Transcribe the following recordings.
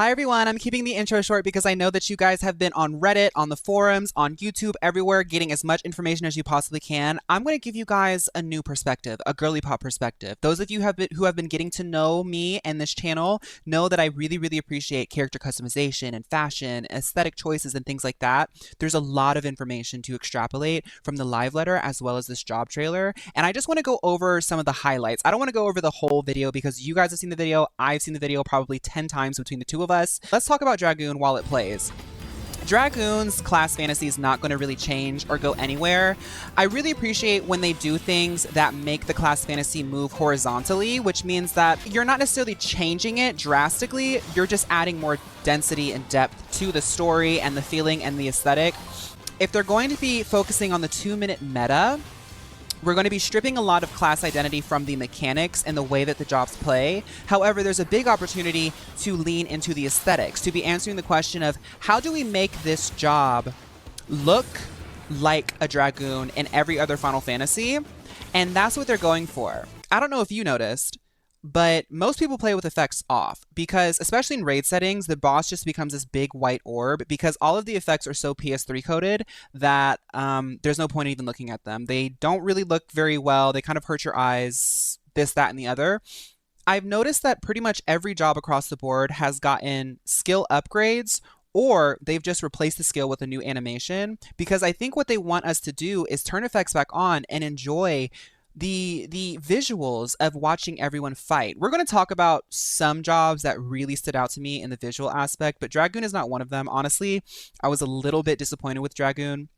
Hi everyone, I'm keeping the intro short because I know that you guys have been on Reddit, on the forums, on YouTube, everywhere, getting as much information as you possibly can. I'm going to give you guys a new perspective, a girly pop perspective. Those of you who have been getting to know me and this channel know that I really appreciate character customization and fashion, aesthetic choices, and things like that. There's a lot of information to extrapolate from the live letter as well as this job trailer, and I just want to go over some of the highlights. I don't want to go over the whole video because you guys have seen the video, I've seen the video probably 10 times between the two of us. Let's talk about Dragoon while it plays. Dragoon's class fantasy is not going to really change or go anywhere. I really appreciate when they do things that make the class fantasy move horizontally, which means that you're not necessarily changing it drastically, you're just adding more density and depth to the story and the feeling and the aesthetic. If they're going to be focusing on the 2-minute meta, we're going to be stripping a lot of class identity from the mechanics and the way that the jobs play. However, there's a big opportunity to lean into the aesthetics, to be answering the question of how do we make this job look like a Dragoon in every other Final Fantasy? And that's what they're going for. I don't know if you noticed, but most people play with effects off because, especially in raid settings, the boss just becomes this big white orb because all of the effects are so PS3 coded that there's no point in even looking at them. They don't really look very well. They kind of hurt your eyes, this, that, and the other. I've noticed that pretty much every job across the board has gotten skill upgrades, or they've just replaced the skill with a new animation, because I think what they want us to do is turn effects back on and enjoy the visuals of watching everyone fight. We're going to talk about some jobs that really stood out to me in the visual aspect, but Dragoon is not one of them. Honestly, I was a little bit disappointed with Dragoon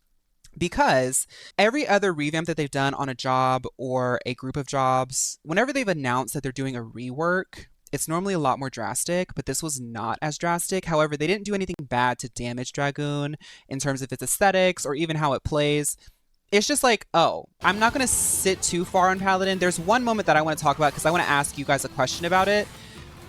because every other revamp that they've done on a job or a group of jobs, whenever they've announced that they're doing a rework, it's normally a lot more drastic, but this was not as drastic. However, they didn't do anything bad to damage Dragoon in terms of its aesthetics or even how it plays. It's just like, oh, I'm not going to sit too far on Paladin. There's one moment that I want to talk about because I want to ask you guys a question about it.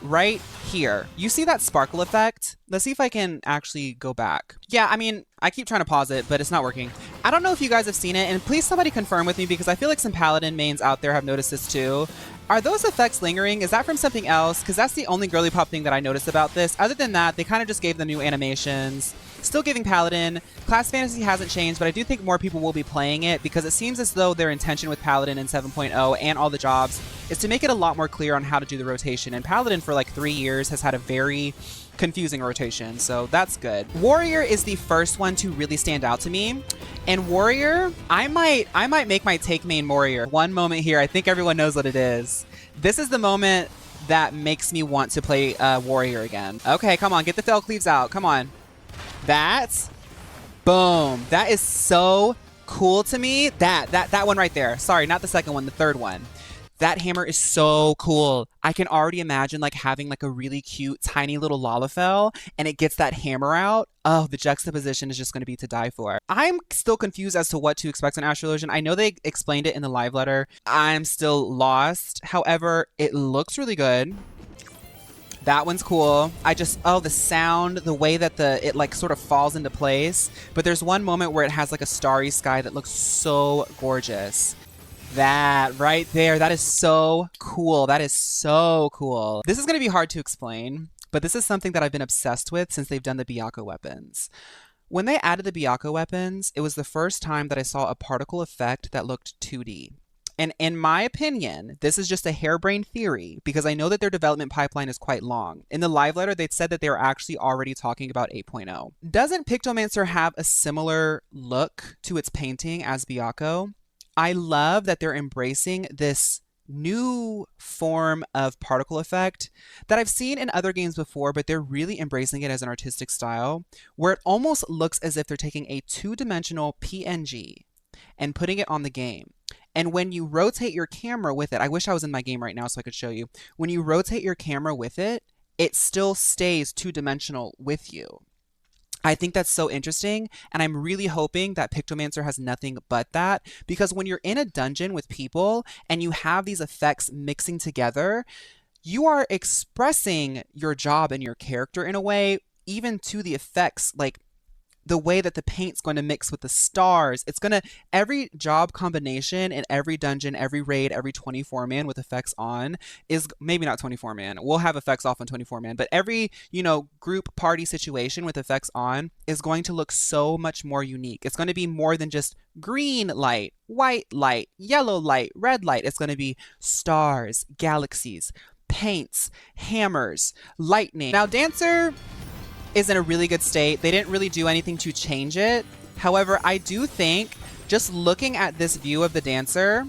Right here. You see that sparkle effect? Let's see if I can actually go back. Yeah, I mean, I keep trying to pause it, but it's not working. I don't know if you guys have seen it, and please somebody confirm with me because I feel like some Paladin mains out there have noticed this too. Are those effects lingering? Is that from something else? Because that's the only girly pop thing that I noticed about this. Other than that, they kind of just gave them new animations. Still giving Paladin. Class fantasy hasn't changed, but I do think more people will be playing it because it seems as though their intention with Paladin in 7.0 and all the jobs is to make it a lot more clear on how to do the rotation. And Paladin for like 3 years has had a very confusing rotation, so that's good. Warrior is the first one to really stand out to me. And Warrior, I might make my take main Warrior. One moment here, I think everyone knows what it is. This is the moment that makes me want to play Warrior again. Okay, come on, get the fell cleaves out. Come on. That's boom. That is so cool to me. That one right there. Sorry, not the second one, the third one. That hammer is so cool. I can already imagine like having like a really cute tiny little Lalafell and it gets that hammer out. Oh, the juxtaposition is just going to be to die for. I'm still confused as to what to expect on Astrologian. I know they explained it in the live letter. I'm still lost. However, it looks really good. That one's cool. Oh, the sound, the way that it like sort of falls into place. But there's one moment where it has like a starry sky that looks so gorgeous. That right there, that is so cool. That is so cool. This is going to be hard to explain, but this is something that I've been obsessed with since they've done the Byakuya weapons. When they added the Byakuya weapons, it was the first time that I saw a particle effect that looked 2D. And in my opinion, this is just a harebrained theory because I know that their development pipeline is quite long. In the live letter, they said that they were actually already talking about 8.0. Doesn't Pictomancer have a similar look to its painting as Byakuya? I love that they're embracing this new form of particle effect that I've seen in other games before, but they're really embracing it as an artistic style where it almost looks as if they're taking a two-dimensional PNG and putting it on the game. And when you rotate your camera with it, I wish I was in my game right now so I could show you. When you rotate your camera with it, it still stays two-dimensional with you. I think that's so interesting, and I'm really hoping that Pictomancer has nothing but that, because when you're in a dungeon with people and you have these effects mixing together, you are expressing your job and your character in a way, even to the effects. Like, the way that the paint's going to mix with the stars. It's going to, every job combination in every dungeon, every raid, every 24-man with effects on is, maybe not 24-man. We'll have effects off on 24-man, but every, group party situation with effects on is going to look so much more unique. It's going to be more than just green light, white light, yellow light, red light. It's going to be stars, galaxies, paints, hammers, lightning. Now, Dancer is in a really good state. They didn't really do anything to change it. However, I do think just looking at this view of the Dancer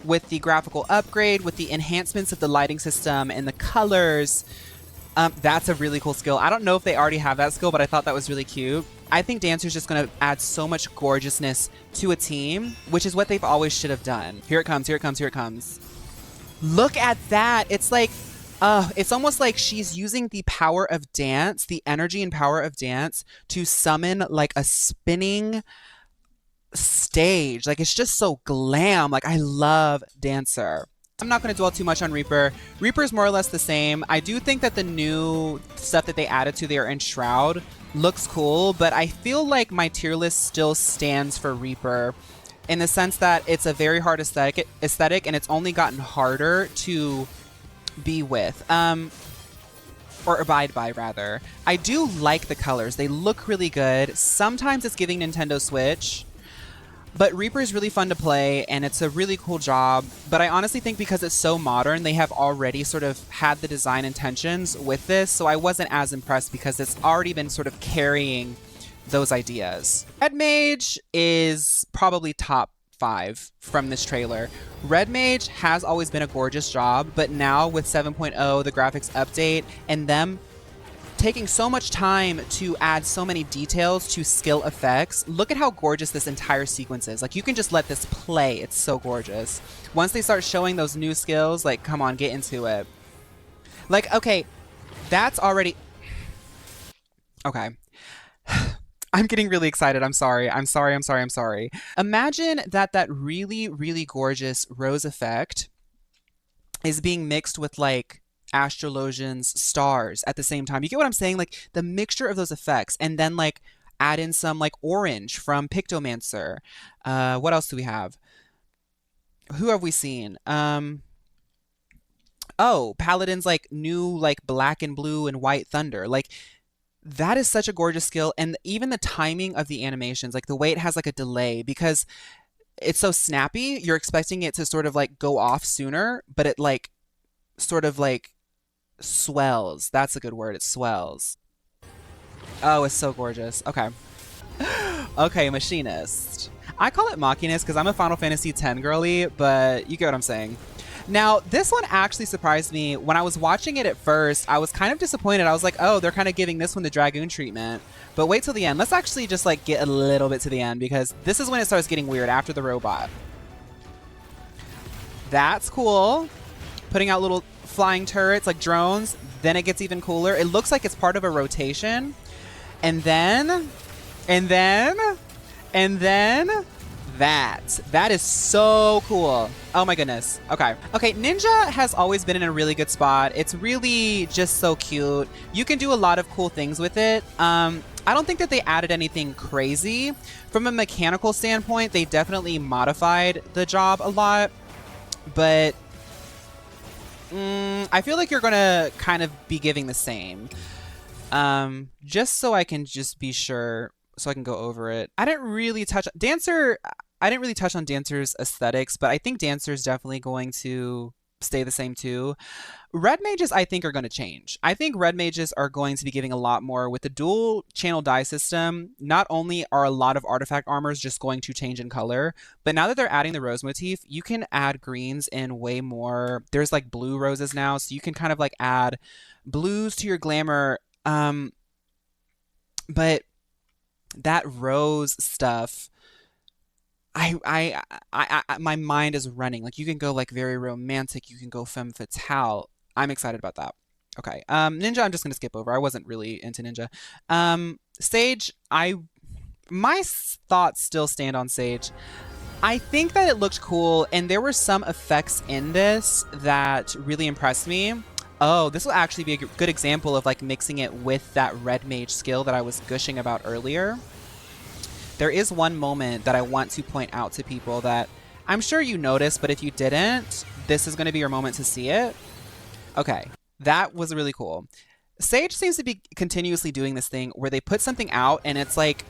with the graphical upgrade, with the enhancements of the lighting system and the colors, that's a really cool skill. I don't know if they already have that skill, but I thought that was really cute. I think Dancer's just going to add so much gorgeousness to a team, which is what they've always should have done. Here it comes, here it comes, here it comes. Look at that. It's like, it's almost like she's using the power of dance, the energy and power of dance to summon like a spinning stage. Like, it's just so glam. Like, I love Dancer. I'm not going to dwell too much on Reaper. Reaper's more or less the same. I do think that the new stuff that they added to their Enshroud looks cool, but I feel like my tier list still stands for Reaper in the sense that it's a very hard aesthetic and it's only gotten harder to be with, or abide by, rather. I do like the colors. They look really good. Sometimes it's giving Nintendo Switch, but Reaper is really fun to play, and it's a really cool job. But I honestly think because it's so modern, they have already sort of had the design intentions with this, so I wasn't as impressed because it's already been sort of carrying those ideas. Red Mage is probably top 5 from this trailer. Red Mage has always been a gorgeous job, but now with 7.0, the graphics update, and them taking so much time to add so many details to skill effects, look at how gorgeous this entire sequence is. Like, you can just let this play. It's so gorgeous. Once they start showing those new skills, like, come on, get into it. Like, okay, that's already... Okay. I'm getting really excited. I'm sorry. Imagine that really, really gorgeous rose effect is being mixed with like Astrologian's stars at the same time. You get what I'm saying? Like the mixture of those effects, and then like add in some like orange from Pictomancer. What else do we have? Who have we seen? Oh, Paladin's like new like black and blue and white thunder. Like, that is such a gorgeous skill. And even the timing of the animations, like the way it has like a delay, because it's so snappy, you're expecting it to sort of like go off sooner, but it like sort of like swells. That's a good word. It swells. Oh, it's so gorgeous. Okay. Okay, Machinist. I call it Machinist because I'm a Final Fantasy X girly, but you get what I'm saying. Now, this one actually surprised me. When I was watching it at first, I was kind of disappointed. I was like, oh, they're kind of giving this one the Dragoon treatment. But wait till the end. Let's actually just like get a little bit to the end, because this is when it starts getting weird after the robot. That's cool. Putting out little flying turrets like drones. Then it gets even cooler. It looks like it's part of a rotation. And then that is so cool. Oh my goodness. Okay, Ninja has always been in a really good spot. It's really just so cute. You can do a lot of cool things with it. I don't think that they added anything crazy. From a mechanical standpoint, they definitely modified the job a lot, but I feel like you're gonna kind of be giving the same. Just so I can just be sure, so I can go over it. I didn't really touch on Dancer's aesthetics, but I think Dancer's definitely going to stay the same too. Red Mages, I think, are going to change. I think Red Mages are going to be giving a lot more. With the dual channel die system, not only are a lot of artifact armors just going to change in color, but now that they're adding the rose motif, you can add greens in way more. There's like blue roses now, so you can kind of like add blues to your glamour. But that rose stuff, my mind is running. Like, you can go like very romantic, you can go femme fatale. I'm excited about that. Okay, Ninja, I'm just gonna skip over. I wasn't really into Ninja. Sage, my thoughts still stand on Sage. I think that it looked cool, and there were some effects in this that really impressed me. Oh, this will actually be a good example of like mixing it with that Red Mage skill that I was gushing about earlier. there is one moment that I want to point out to people that I'm sure you noticed, but if you didn't, this is going to be your moment to see it. Okay, that was really cool. Sage seems to be continuously doing this thing where they put something out and it's like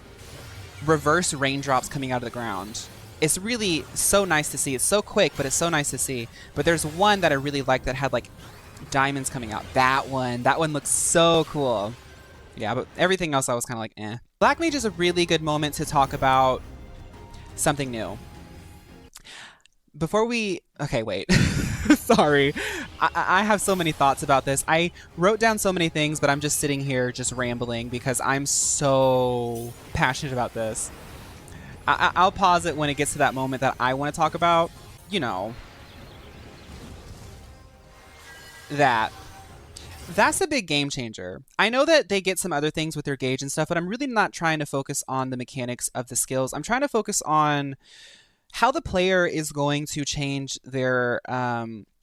reverse raindrops coming out of the ground. It's really so nice to see. It's so quick, but it's so nice to see. But there's one that I really like that had like diamonds coming out. That one looks so cool. Yeah, but everything else I was kind of like, eh. Black Mage is a really good moment to talk about something new. Before we... Okay, wait. Sorry. I have so many thoughts about this. I wrote down so many things, but I'm just sitting here just rambling because I'm so passionate about this. I'll pause it when it gets to that moment that I want to talk about. You know. That's a big game changer. I know that they get some other things with their gauge and stuff, but I'm really not trying to focus on the mechanics of the skills. I'm trying to focus on how the player is going to change their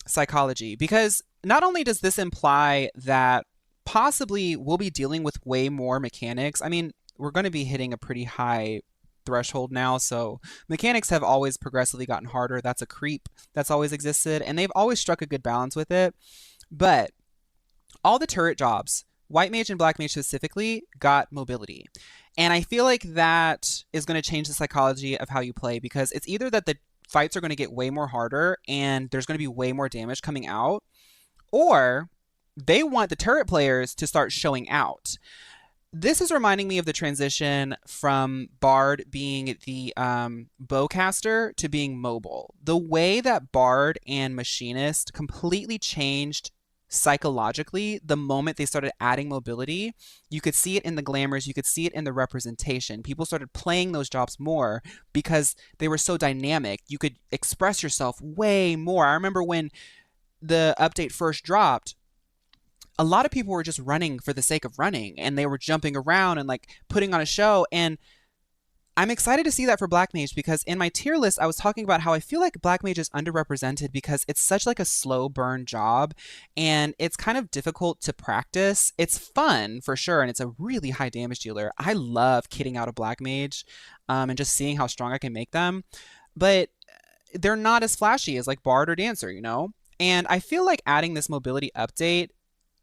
psychology. Because not only does this imply that possibly we'll be dealing with way more mechanics. I mean, we're going to be hitting a pretty high threshold now, so mechanics have always progressively gotten harder. That's a creep that's always existed, and they've always struck a good balance with it. But all the turret jobs, White Mage and Black Mage specifically, got mobility. And I feel like that is going to change the psychology of how you play, because it's either that the fights are going to get way more harder and there's going to be way more damage coming out, or they want the turret players to start showing out. This is reminding me of the transition from Bard being the bowcaster to being mobile. The way that Bard and Machinist completely changed psychologically the moment they started adding mobility. You could see it in the glamours, you could see it in the representation. People started playing those jobs more because they were so dynamic. You could express yourself way more. I remember when the update first dropped, a lot of people were just running for the sake of running, and they were jumping around and like putting on a show. And I'm excited to see that for Black Mage, because in my tier list, I was talking about how I feel like Black Mage is underrepresented because it's such like a slow burn job and it's kind of difficult to practice. It's fun for sure, and it's a really high damage dealer. I love kitting out a Black Mage and just seeing how strong I can make them, but they're not as flashy as like Bard or Dancer, you know? And I feel like adding this mobility update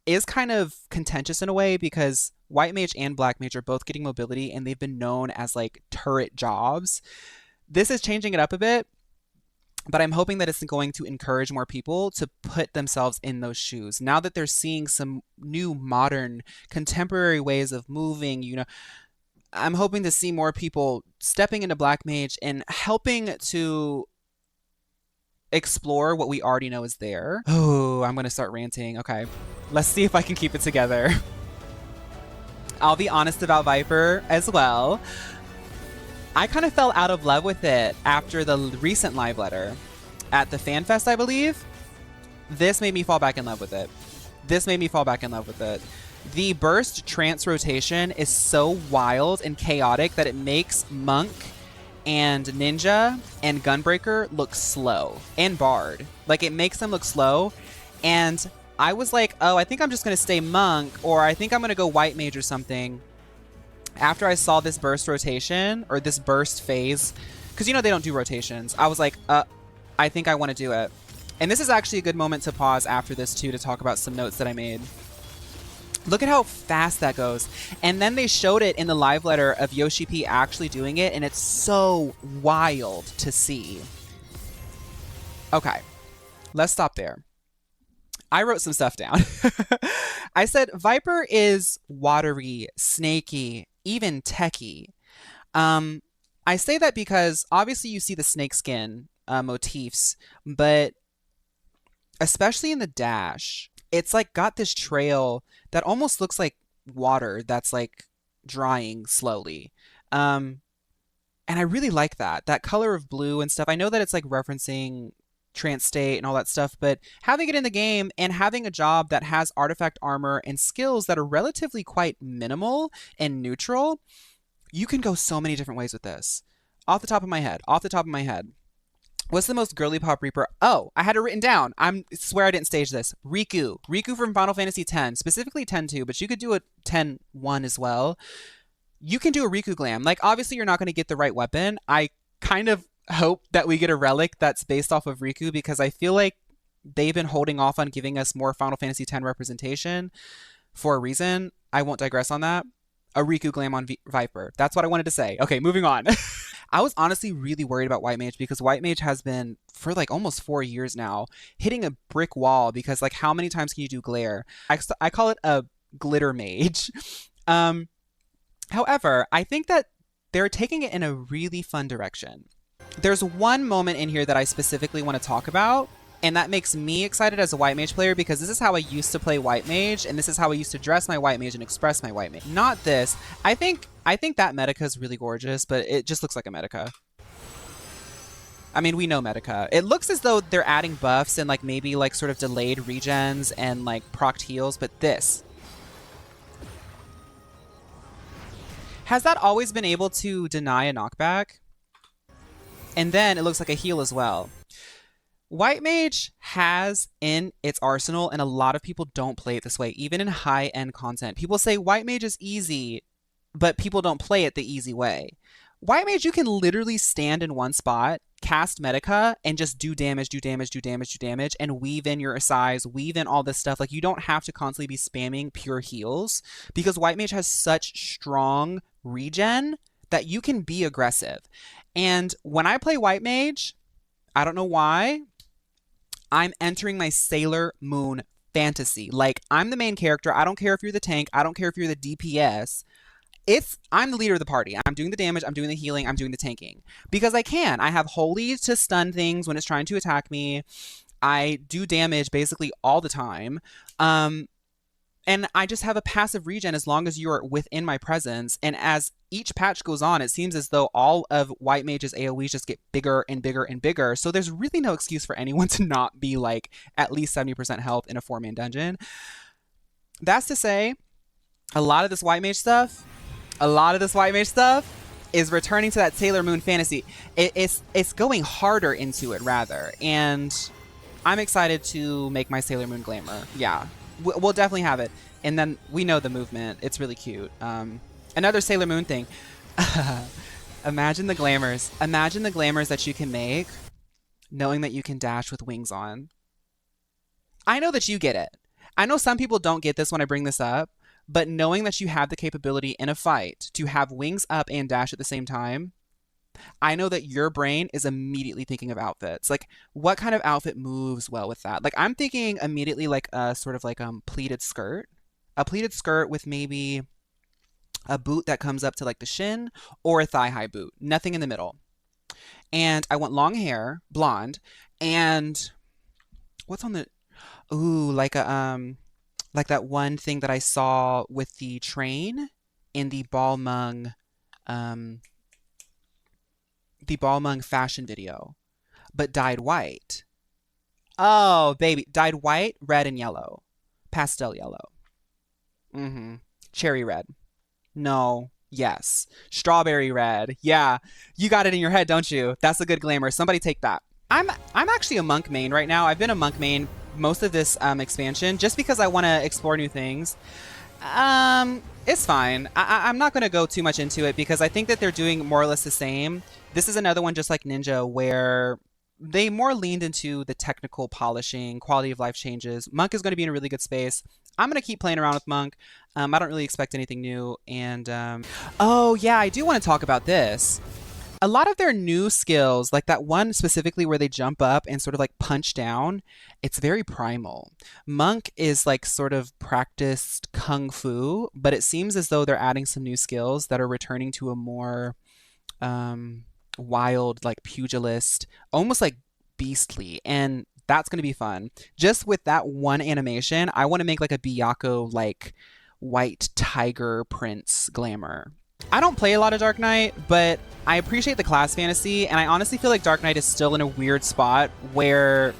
is kind of contentious in a way, because White Mage and Black Mage are both getting mobility and they've been known as like turret jobs. This is changing it up a bit, but I'm hoping that it's going to encourage more people to put themselves in those shoes. Now that they're seeing some new modern contemporary ways of moving, you know, I'm hoping to see more people stepping into Black Mage and helping to explore what we already know is there. Oh, I'm going to start ranting. Okay, let's see if I can keep it together. I'll be honest about Viper as well. I kind of fell out of love with it after the recent live letter at the FanFest, I believe. This made me fall back in love with it. The burst trance rotation is so wild and chaotic that it makes Monk and Ninja and Gunbreaker look slow, and Bard. Like, it makes them look slow, and I was like, oh, I think I'm just going to stay Monk, or I think I'm going to go White Mage or something. After I saw this burst rotation, or this burst phase, because, you know, they don't do rotations, I was like, I think I want to do it. And this is actually a good moment to pause after this, too, to talk about some notes that I made. Look at how fast that goes. And then they showed it in the live letter of Yoshi P actually doing it, and it's so wild to see. Okay, let's stop there. I wrote some stuff down. I said Viper is watery, snaky, even techy. I say that because obviously you see the snakeskin motifs, but especially in the dash, it's like got this trail that almost looks like water that's like drying slowly. And I really like that color of blue and stuff. I know that it's like referencing trance state and all that stuff, but having it in the game and having a job that has artifact armor and skills that are relatively quite minimal and neutral, you can go so many different ways with this. Off the top of my head, what's the most Girlypop Reaper? Oh, I had it written down. I swear I didn't stage this. Riku from Final Fantasy X, specifically 10-2, but you could do a 10-1 as well. you can do a Riku glam. Like, obviously you're not going to get the right weapon. I kind of hope that we get a relic that's based off of Riku, because I feel like they've been holding off on giving us more Final Fantasy X representation for a reason. I won't digress on that. A Riku glam on Viper. That's what I wanted to say. Okay, moving on. I was honestly really worried about White Mage, because White Mage has been, for like almost 4 years now, hitting a brick wall, because like how many times can you do glare? I call it a glitter mage. However, I think that they're taking it in a really fun direction. There's one moment in here that I specifically want to talk about, and that makes me excited as a White Mage player, because this is how I used to play White Mage, and this is how I used to dress my White Mage and express my White Mage. Not this. I think that Medica is really gorgeous, but it just looks like a Medica. I mean, we know Medica. It looks as though they're adding buffs and like maybe like sort of delayed regens and like procced heals, but this. Has that always been able to deny a knockback? And then it looks like a heal as well. White Mage has in its arsenal, and a lot of people don't play it this way, even in high-end content. People say White Mage is easy, but people don't play it the easy way. White Mage, you can literally stand in one spot, cast Medica, and just do damage, do damage, do damage, do damage, and weave in your Asais, weave in all this stuff. Like, you don't have to constantly be spamming pure heals, because White Mage has such strong regen that you can be aggressive. And when I play White Mage, I don't know why, I'm entering my Sailor Moon fantasy. Like, I'm the main character. I don't care if you're the tank. I don't care if you're the DPS. I'm the leader of the party. I'm doing the damage, I'm doing the healing, I'm doing the tanking. Because I can. I have Holy to stun things when it's trying to attack me. I do damage basically all the time. And I just have a passive regen as long as you're within my presence. And as each patch goes on, it seems as though all of White Mage's AoEs just get bigger and bigger and bigger. So there's really no excuse for anyone to not be like at least 70% health in a 4-man dungeon. That's to say, a lot of this White Mage stuff is returning to that Sailor Moon fantasy. It's going harder into it, rather. And I'm excited to make my Sailor Moon glamour. Yeah. We'll definitely have it. And then we know the movement. It's really cute. Another Sailor Moon thing. Imagine the glamours. Imagine the glamours that you can make knowing that you can dash with wings on. I know that you get it. I know some people don't get this when I bring this up, but knowing that you have the capability in a fight to have wings up and dash at the same time, I know that your brain is immediately thinking of outfits. Like, what kind of outfit moves well with that? Like, I'm thinking immediately like a sort of like pleated skirt. A pleated skirt with maybe a boot that comes up to like the shin, or a thigh-high boot. Nothing in the middle. And I want long hair, blonde, and what's on the... Ooh, like that one thing that I saw with the train in the Balmung fashion video, but dyed white. Oh, baby. Dyed white, red, and yellow. Pastel yellow. Cherry red. No. Yes. Strawberry red. Yeah. You got it in your head, don't you? That's a good glamour. Somebody take that. I'm actually a monk main right now. I've been a monk main most of this expansion just because I want to explore new things. It's fine. I'm not going to go too much into it because I think that they're doing more or less the same. This is another one just like Ninja where they more leaned into the technical polishing, quality of life changes. Monk is going to be in a really good space. I'm going to keep playing around with Monk. I don't really expect anything new. And, oh yeah, I do want to talk about this. A lot of their new skills, like that one specifically where they jump up and sort of like punch down, it's very primal. Monk is like sort of practiced kung fu, but it seems as though they're adding some new skills that are returning to a more wild, like pugilist, almost like beastly. And that's going to be fun. Just with that one animation, I want to make like a Byakuya like white tiger prince glamour. I don't play a lot of Dark Knight, but I appreciate the class fantasy, and I honestly feel like Dark Knight is still in a weird spot where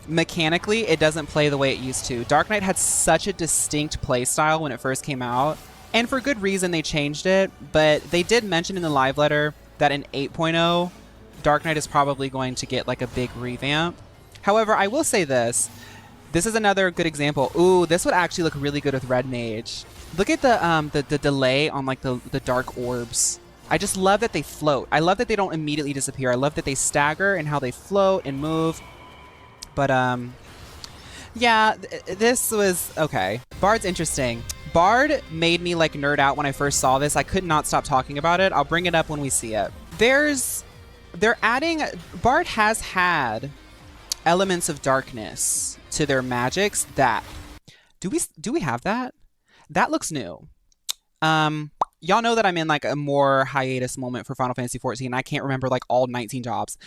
mechanically it doesn't play the way it used to. Dark Knight had such a distinct play style when it first came out, and for good reason they changed it, but they did mention in the live letter that in 8.0, Dark Knight is probably going to get like a big revamp. However, I will say this. This is another good example. Ooh, this would actually look really good with red mage. Look at the delay on like the dark orbs. I just love that they float. I love that they don't immediately disappear. I love that they stagger and how they float and move. But yeah, this was okay. Bard's interesting. Bard made me like nerd out when I first saw this. I could not stop talking about it. I'll bring it up when we see it. They're adding, Bard has had elements of darkness to their magics that, do we have that? That looks new. Y'all know that I'm in like a more hiatus moment for Final Fantasy XIV. I can't remember like all 19 jobs.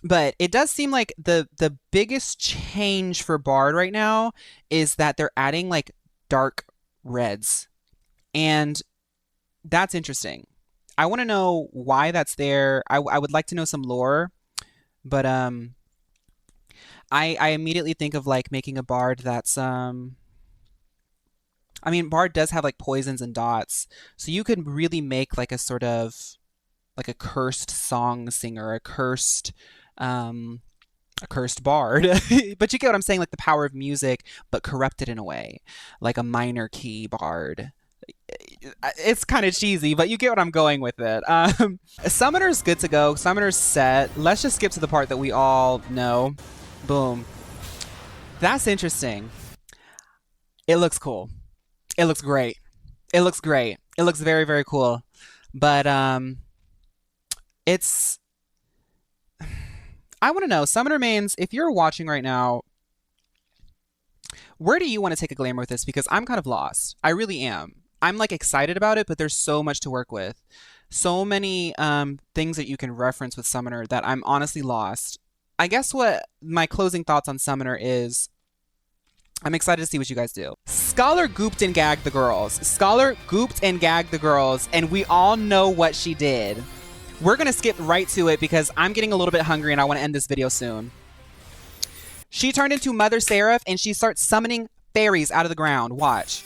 But it does seem like the biggest change for Bard right now is that they're adding like dark reds. And that's interesting. I want to know why that's there. I would like to know some lore. But I immediately think of like making a Bard that's I mean, Bard does have like poisons and dots, so you could really make like a sort of like a cursed song singer, a cursed bard. But you get what I'm saying, like the power of music, but corrupted in a way, like a minor key bard. It's kind of cheesy, but you get what I'm going with it. Summoner's good to go. Summoner's set. Let's just skip to the part that we all know. Boom. That's interesting. It looks cool. It looks great. It looks great. It looks very, very cool. But it's... I want to know, Summoner mains, if you're watching right now, where do you want to take a glamour with this? Because I'm kind of lost. I really am. I'm like excited about it, but there's so much to work with. So many things that you can reference with Summoner that I'm honestly lost. I guess what my closing thoughts on Summoner is, I'm excited to see what you guys do. Scholar gooped and gagged the girls. Scholar gooped and gagged the girls, and we all know what she did. We're gonna skip right to it because I'm getting a little bit hungry and I want to end this video soon. She turned into Mother Seraph and she starts summoning fairies out of the ground. Watch.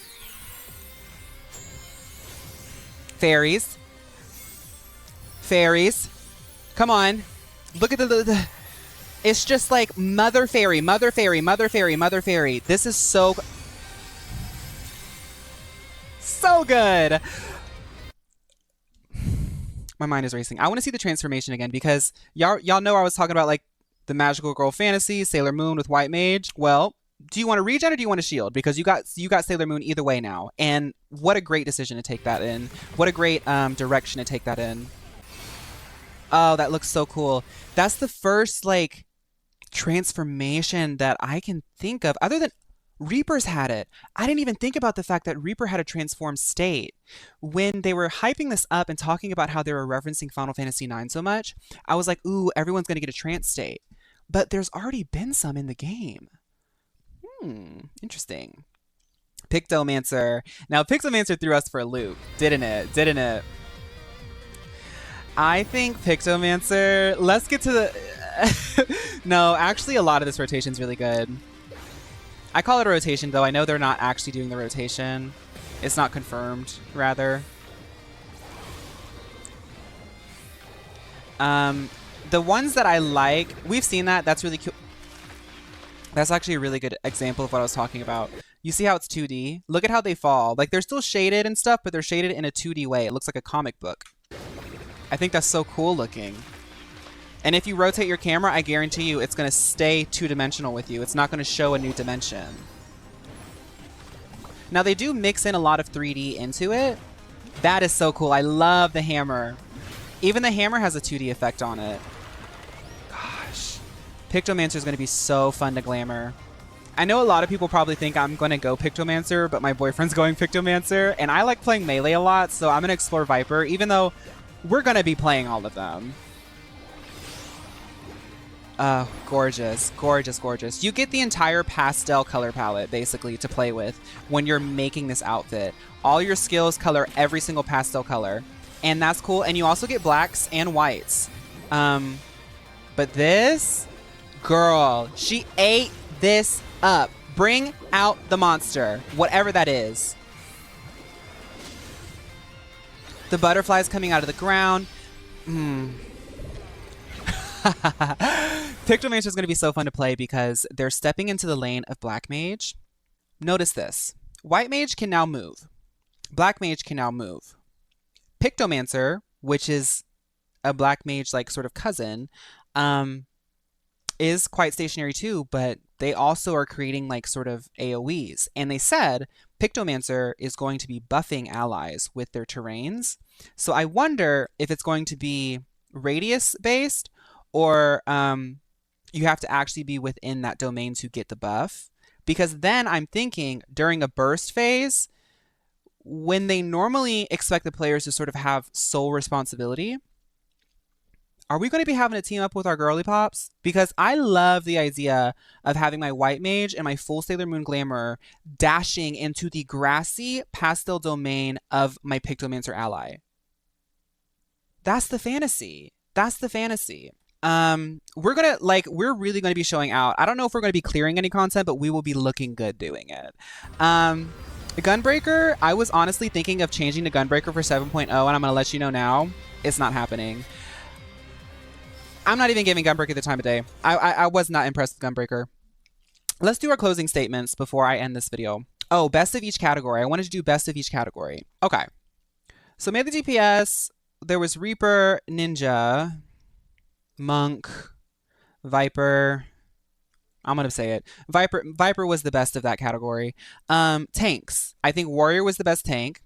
Fairies. Fairies. Come on. Look at the it's just like Mother Fairy, Mother Fairy, Mother Fairy, Mother Fairy. This is so good. My mind is racing. I want to see the transformation again because y'all know I was talking about like the magical girl fantasy, Sailor Moon with White Mage. Well, do you want to regen or do you want to shield? Because you got Sailor Moon either way now. And what a great decision to take that in. What a great direction to take that in. Oh, that looks so cool. That's the first like transformation that I can think of other than Reaper's had it. I didn't even think about the fact that Reaper had a transformed state. When they were hyping this up and talking about how they were referencing Final Fantasy IX so much, I was like, ooh, everyone's going to get a trance state. But there's already been some in the game. Interesting. Pictomancer. Now, Pictomancer threw us for a loop, didn't it? Didn't it? I think Pictomancer... Let's get to the... No, actually, a lot of this rotation is really good. I call it a rotation, though. I know they're not actually doing the rotation. It's not confirmed, rather. The ones that I like... We've seen that. That's really cute. That's actually a really good example of what I was talking about. You see how it's 2D? Look at how they fall. Like, they're still shaded and stuff, but they're shaded in a 2D way. It looks like a comic book. I think that's so cool looking. And if you rotate your camera, I guarantee you it's going to stay two-dimensional with you. It's not going to show a new dimension. Now, they do mix in a lot of 3D into it. That is so cool. I love the hammer. Even the hammer has a 2D effect on it. Gosh. Pictomancer is going to be so fun to glamour. I know a lot of people probably think I'm going to go Pictomancer, but my boyfriend's going Pictomancer. And I like playing melee a lot, so I'm going to explore Viper, even though we're going to be playing all of them. Gorgeous, gorgeous, gorgeous. You get the entire pastel color palette, basically, to play with when you're making this outfit. All your skills color every single pastel color. And that's cool. And you also get blacks and whites. But this... Girl, she ate this up. Bring out the monster, whatever that is. The butterflies coming out of the ground. Pictomancer is going to be so fun to play because they're stepping into the lane of Black Mage. Notice this. White Mage can now move. Black Mage can now move. Pictomancer, which is a Black Mage like sort of cousin, is quite stationary too, but they also are creating like sort of AoEs. And they said Pictomancer is going to be buffing allies with their terrains. So I wonder if it's going to be radius based or you have to actually be within that domain to get the buff. Because then I'm thinking during a burst phase, when they normally expect the players to sort of have sole responsibility, are we going to be having to team up with our Girlypops? Because I love the idea of having my White Mage and my full Sailor Moon Glamour dashing into the grassy pastel domain of my Pictomancer ally. That's the fantasy. That's the fantasy. We're really gonna be showing out. I don't know if we're gonna be clearing any content, but we will be looking good doing it. Gunbreaker, I was honestly thinking of changing to Gunbreaker for 7.0, and I'm gonna let you know now, it's not happening. I'm not even giving Gunbreaker the time of day. I was not impressed with Gunbreaker. Let's do our closing statements before I end this video. Oh, best of each category. I wanted to do best of each category. Okay. So melee DPS, there was Reaper, Ninja, Monk, Viper. I'm going to say it. Viper was the best of that category. Tanks. I think Warrior was the best tank.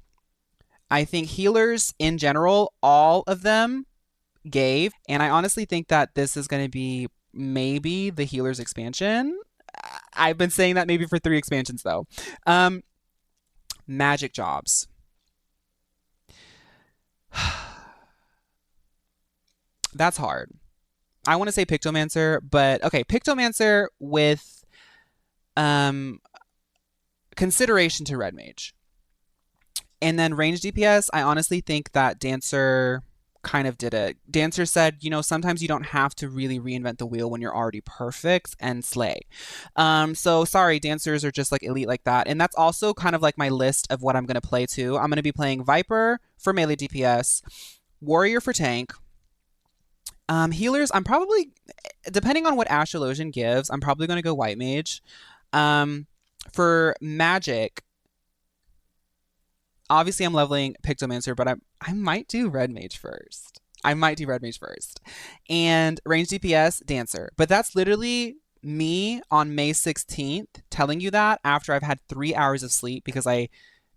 I think healers in general, all of them gave. And I honestly think that this is going to be maybe the healers expansion. I've been saying that maybe for 3 expansions though. Magic jobs. That's hard. I want to say Pictomancer, but okay, Pictomancer with consideration to Red Mage. And then range DPS, I honestly think that Dancer kind of did it. Dancer said, you know, sometimes you don't have to really reinvent the wheel when you're already perfect and slay. So sorry, Dancers are just like elite like that. And that's also kind of like my list of what I'm going to play too. I'm going to be playing Viper for melee DPS, Warrior for tank. Healers, I'm probably, depending on what Astrologian gives, I'm probably going to go White Mage. For magic, obviously I'm leveling Pictomancer, but I might do Red Mage first. And range DPS, Dancer. But that's literally me on May 16th telling you that after I've had 3 hours of sleep because I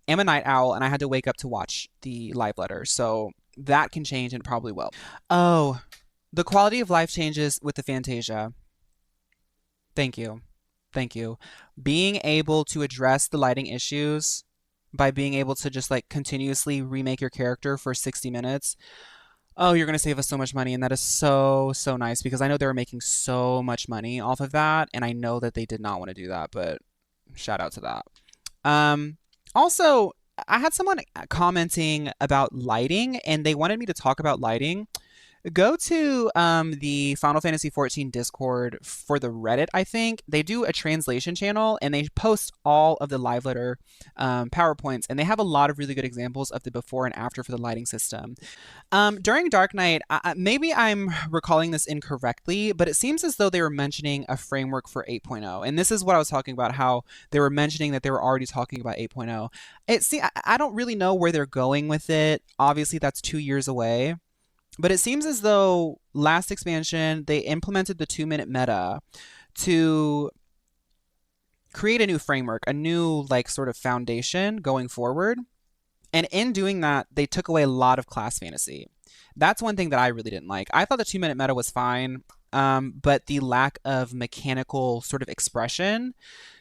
am a night owl and I had to wake up to watch the live letter. So that can change and it probably will. Oh, the quality of life changes with the Fantasia. Thank you. Being able to address the lighting issues by being able to just like continuously remake your character for 60 minutes. Oh, you're going to save us so much money. And that is so, so nice because I know they were making so much money off of that. And I know that they did not want to do that, but shout out to that. Also, I had someone commenting about lighting and they wanted me to talk about lighting. Go to the Final Fantasy XIV Discord for the Reddit, I think. They do a translation channel, and they post all of the live letter PowerPoints, and they have a lot of really good examples of the before and after for the lighting system. During Dark Knight, maybe I'm recalling this incorrectly, but it seems as though they were mentioning a framework for 8.0, and this is what I was talking about, how they were mentioning that they were already talking about 8.0. I don't really know where they're going with it. Obviously, that's 2 years away. But it seems as though last expansion, they implemented the 2-minute meta to create a new framework, a new like sort of foundation going forward. And in doing that, they took away a lot of class fantasy. That's one thing that I really didn't like. I thought the 2-minute meta was fine, but the lack of mechanical sort of expression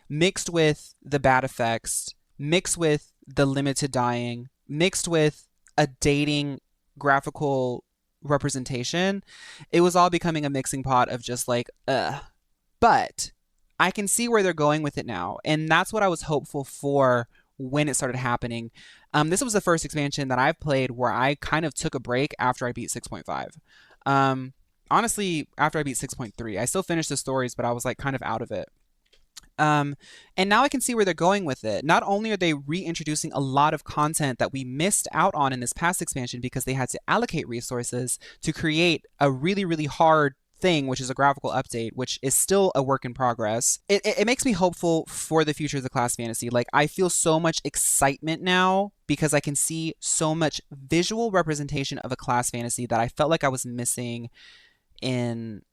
mixed with the bad effects, mixed with the limited dying, mixed with a dating graphical representation, it was all becoming a mixing pot of just like, but I can see where they're going with it now. And that's what I was hopeful for when it started happening. This was the first expansion that I've played where I kind of took a break after I beat 6.5. Honestly, after I beat 6.3, I still finished the stories, but I was like kind of out of it. And now I can see where they're going with it. Not only are they reintroducing a lot of content that we missed out on in this past expansion because they had to allocate resources to create a really, really hard thing, which is a graphical update, which is still a work in progress, it makes me hopeful for the future of the class fantasy. Like, I feel so much excitement now because I can see so much visual representation of a class fantasy that I felt like I was missing in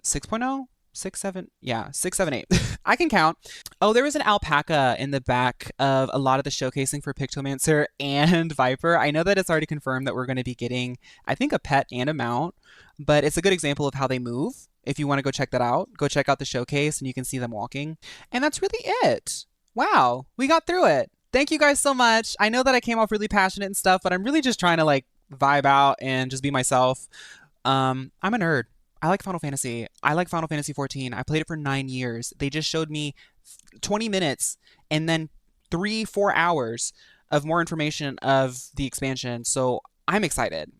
6.0. 6, 7, yeah, 6, 7, 8. I can count. Oh, there was an alpaca in the back of a lot of the showcasing for Pictomancer and Viper. I know that it's already confirmed that we're going to be getting, I think, a pet and a mount, but it's a good example of how they move. If you want to go check that out, go check out the showcase and you can see them walking. And that's really it. Wow, we got through it. Thank you guys so much. I know that I came off really passionate and stuff, but I'm really just trying to like vibe out and just be myself. I'm a nerd. I like Final Fantasy. I like Final Fantasy XIV. I played it for 9 years. They just showed me 20 minutes and then 3-4 hours of more information of the expansion. So I'm excited.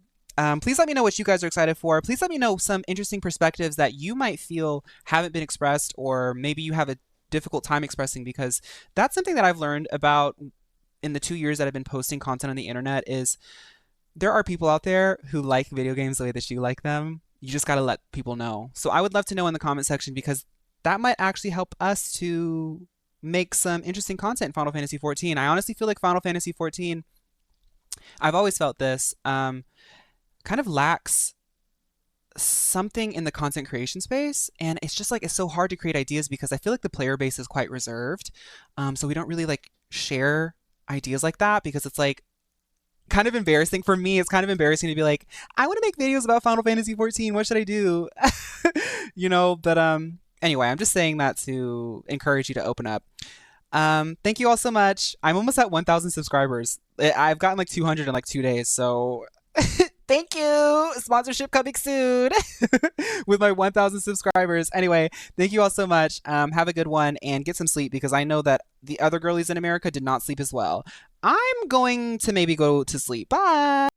Please let me know what you guys are excited for. Please let me know some interesting perspectives that you might feel haven't been expressed, or maybe you have a difficult time expressing, because that's something that I've learned about in the 2 years that I've been posting content on the internet is there are people out there who like video games the way that you like them. You just got to let people know. So I would love to know in the comment section, because that might actually help us to make some interesting content in Final Fantasy XIV. I honestly feel like Final Fantasy XIV, I've always felt this, kind of lacks something in the content creation space. And it's just like, it's so hard to create ideas because I feel like the player base is quite reserved. So we don't really like share ideas like that, because it's like, kind of embarrassing for me. It's kind of embarrassing to be like, I want to make videos about Final Fantasy XIV. What should I do? But anyway, I'm just saying that to encourage you to open up. Thank you all so much. I'm almost at 1,000 subscribers. I've gotten like 200 in like 2 days. So thank you. Sponsorship coming soon with my 1,000 subscribers. Anyway, thank you all so much. Have a good one and get some sleep, because I know that the other girlies in America did not sleep as well. I'm going to maybe go to sleep. Bye.